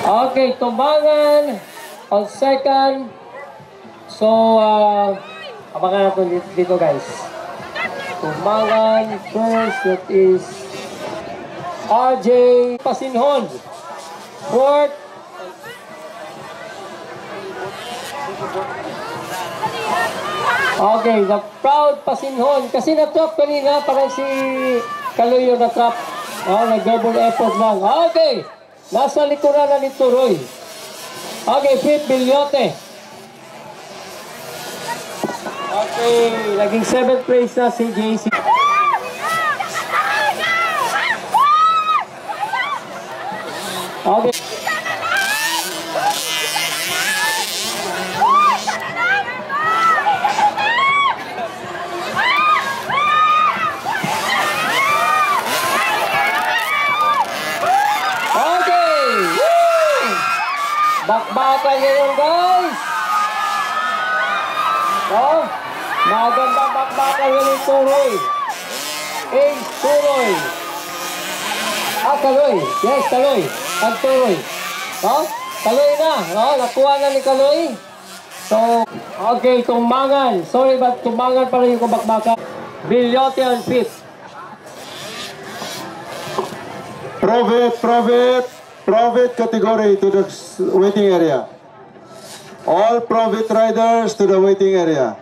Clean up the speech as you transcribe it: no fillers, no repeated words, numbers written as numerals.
Okay, tumbangan on second. So, abangan natin dito guys. Tumbangan first, that is RJ Pasinhon. Fourth, okay, the proud Pasinhon. Kasi na-trap kanina, parang si Kaluyo na-trap. Nag-double effort lang. Okay, nasa likuran na ni Turoy. Okay, fifth, Bilyote. Okay, naging 7th place na si JC. Okay. Bakbakan ngayon guys. Magandang bakbakan ngayon Turoy. Ace Turoy. Kaloy. Yes, Kaloy. Ang Turoy. Kaloy na. Nakuha na ni Kaloy. So, okay, tumbangan. Sorry, but tumbangan pa rin yung bakbakan. Bilyote on fifth. Private category to the waiting area. All private riders to the waiting area.